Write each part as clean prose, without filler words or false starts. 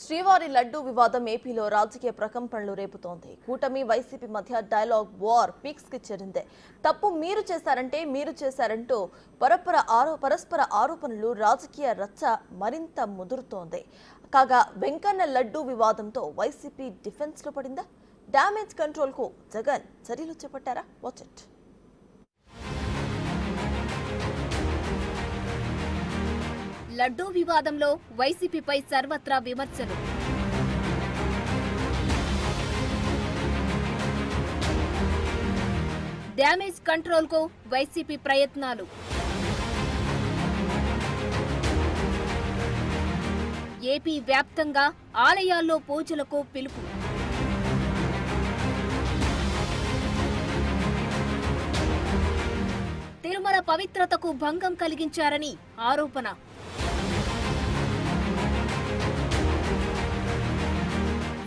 శ్రీవారి లడ్డూ వివాదం ఏపీలో రాజకీయ ప్రకంపనలు రేపుతోంది. కూటమి వైసీపీ మధ్య డైలాగ్ వార్ పీక్స్ కి చేరింది. తప్పు మీరు చేశారంటూ పరస్పర ఆరోపణలు రాజకీయ రచ్చ మరింత ముదురుతోంది. కాగా వెంకన్న లడ్డూ వివాదంతో వైసీపీ డిఫెన్స్ లో పడిందా? డ్యామేజ్ కంట్రోల్ కు జగన్ చర్యలు చేపట్టారా? Watch it. లడ్డూ వివాదంలో వైసీపీపై సర్వత్రా విమర్శలు. డ్యామేజ్ కంట్రోల్ కు వైసీపీ ప్రయత్నాలు. ఏపీ వ్యాప్తంగా ఆలయాల్లో పూజలకు పిలుపు. తిరుమల పవిత్రతకు భంగం కలిగించారని ఆరోపణ.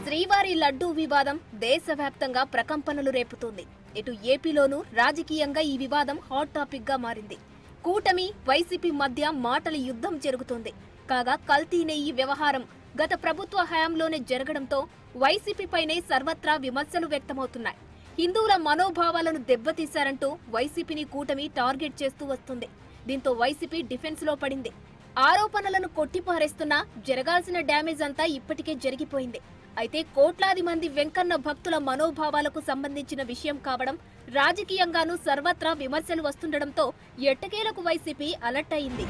శ్రీవారి లడ్డూ వివాదం దేశవ్యాప్తంగా ప్రకంపనలు రేపుతోంది. ఇటు ఏపీలోనూ రాజకీయంగా ఈ వివాదం హాట్ టాపిక్ గా మారింది. కూటమి వైసీపీ మధ్య మాటల యుద్ధం జరుగుతోంది. కాగా కల్తీ నెయ్యి వ్యవహారం గత ప్రభుత్వ హయాంలోనే జరగడంతో వైసీపీపైనే సర్వత్రా విమర్శలు వ్యక్తమవుతున్నాయి. హిందువుల మనోభావాలను దెబ్బతీశారంటూ వైసీపీని కూటమి టార్గెట్ చేస్తూ వస్తుంది. దీంతో వైసీపీ డిఫెన్స్ లో పడింది. ఆరోపణలను కొట్టిపారేస్తున్నా జరగాల్సిన డ్యామేజ్ అంతా ఇప్పటికే జరిగిపోయింది. అయితే కోట్లాది మంది వెంకన్న భక్తుల మనోభావాలకు సంబంధించిన విషయం కావడం, రాజకీయంగానూ సర్వత్రా విమర్శలు వస్తుండటంతో ఎట్టకేలకు వైసీపీ అలర్ట్ అయింది.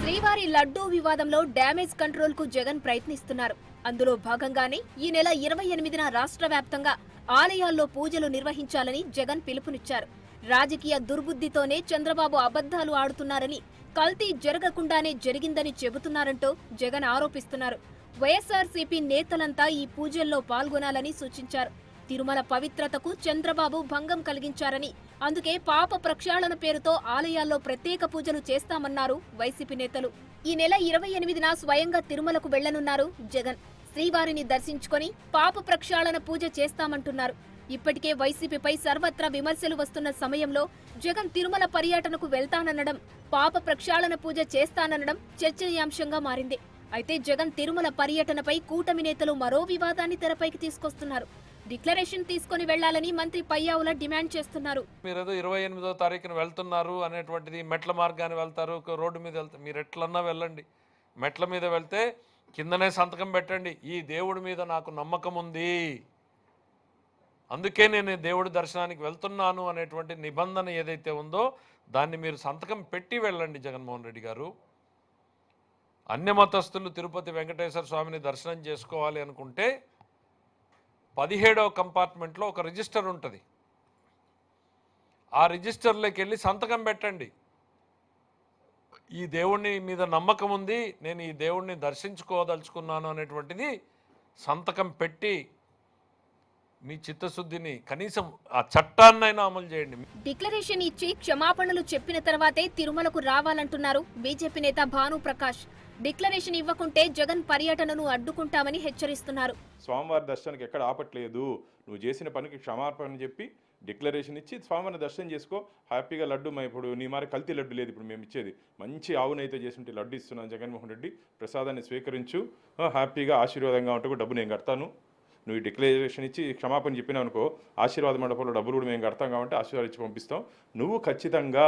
శ్రీవారి లడ్డూ వివాదంలో డ్యామేజ్ కంట్రోల్ కు జగన్ ప్రయత్నిస్తున్నారు. అందులో భాగంగానే ఈ నెల 28న రాష్ట్ర వ్యాప్తంగా ఆలయాల్లో పూజలు నిర్వహించాలని జగన్ పిలుపునిచ్చారు. రాజకీయ దుర్బుద్ధితోనే చంద్రబాబు అబద్ధాలు ఆడుతున్నారని, కల్తీ జరగకుండానే జరిగిందని చెబుతున్నారంటూ జగన్ ఆరోపిస్తున్నారు. వైఎస్ఆర్సీపీ నేతలంతా ఈ పూజల్లో పాల్గొనాలని సూచించారు. తిరుమల పవిత్రతకు చంద్రబాబు భంగం కలిగించారని, అందుకే పాప ప్రక్షాళన పేరుతో ఆలయాల్లో ప్రత్యేక పూజలు చేస్తామన్నారు వైసీపీ నేతలు. ఈ నెల 28న స్వయంగా తిరుమలకు వెళ్లనున్నారు జగన్. శ్రీవారిని దర్శించుకొని పాప ప్రక్షాళన పూజ చేస్తామంటున్నారు. ఇప్పటికే వైసీపీపై సర్వత్రా విమర్శలు వస్తున్న సమయంలో జగన్ తిరుమల పర్యటనకు వెళ్తాననడం, పాప ప్రక్షాళన పూజ చేస్తాననడం చర్చనీయాంశంగా మారింది. అయితే జగన్ తిరుమల పర్యటనపై కూటమి నేతలు మరో వివాదాన్ని తెరపైకి తీసుకొస్తున్నారు. డిక్లరేషన్ తీసుకుని వెళ్లాలని మంత్రి పయ్యావుల డిమాండ్ చేస్తున్నారు. మీరేదో 28వ తారీఖున వెళ్తున్నారు అనేటువంటిది, మెట్ల మార్గాన్ని వెళ్తారు, రోడ్డు మీద వెళ్తారు, మీరు ఎట్లన్నా వెళ్ళండి. మెట్ల మీద వెళ్తే కిందనే సంతకం పెట్టండి, ఈ దేవుడి మీద నాకు నమ్మకం ఉంది, అందుకే నేను దేవుడి దర్శనానికి వెళ్తున్నాను అనేటువంటి నిబంధన ఏదైతే ఉందో దాన్ని మీరు సంతకం పెట్టి వెళ్ళండి. జగన్మోహన్ రెడ్డి గారు, అన్యమతస్థులు తిరుపతి వెంకటేశ్వర స్వామిని దర్శనం చేసుకోవాలి అనుకుంటే 17వ కంపార్ట్మెంట్లో ఒక రిజిస్టర్ ఉంటుంది. ఆ రిజిస్టర్లోకి వెళ్ళి సంతకం పెట్టండి, ఈ దేవుడిని మీద నమ్మకం ఉంది, నేను ఈ దేవుడిని దర్శించుకోదలుచుకున్నాను అనేటువంటిది సంతకం పెట్టి మీ చిత్తశుద్ధిని, కనీసం ఆ చట్టాన్నైనా అమలు చేయండి. డిక్లరేషన్ ఇచ్చి క్షమాపణలు చెప్పిన తర్వాతే తిరుమలకు రావాలంటున్నారు బీజేపీ నేత భాను ప్రకాష్. డిక్లరేషన్ ఇవ్వకుంటే జగన్ పర్యటనను అడ్డుకుంటామని హెచ్చరిస్తున్నారు. స్వామివారి దర్శనానికి ఎక్కడ ఆపట్లేదు, నువ్వు చేసిన పనికి క్షమాపణ చెప్పి డిక్లరేషన్ ఇచ్చి స్వామివారిని దర్శనం చేసుకో, హ్యాపీగా లడ్డు. ఇప్పుడు నీ మరి కల్తీ లడ్డు లేదు, ఇప్పుడు మేము ఇచ్చేది మంచి ఆవునైతే చేసి లడ్డు ఇస్తున్నాను. జగన్మోహన్ రెడ్డి, ప్రసాదాన్ని స్వీకరించు, హ్యాపీగా ఆశీర్వాదంగా ఉంటే డబ్బు నేను కడతాను. నువ్వు డిక్లరేషన్ ఇచ్చి క్షమాపణ చెప్పినావు అనుకో, ఆశీర్వాద మండపంలో డబ్బులు కూడా మేము కడతాం కాబట్టి ఆశీర్వాదం ఇచ్చి పంపిస్తాం. నువ్వు ఖచ్చితంగా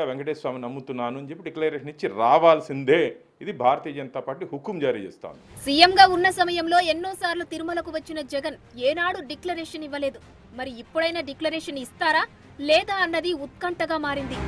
వెంకటేశ్వర స్వామి నమ్ముతున్నాను అని చెప్పి డిక్లరేషన్ ఇచ్చి రావాల్సిందే. ఇది భారతీయ జనతా పార్టీ హుకుం జారీ చేస్తాను. సీఎంగా ఉన్న సమయంలో ఎన్నోసార్లు తిరుమలకు వచ్చిన జగన్ ఏనాడు డిక్లరేషన్ ఇవ్వలేదు. మరి ఇప్పుడైనా డిక్లరేషన్ ఇస్తారా లేదా అన్నది ఉత్కంఠగా మారింది.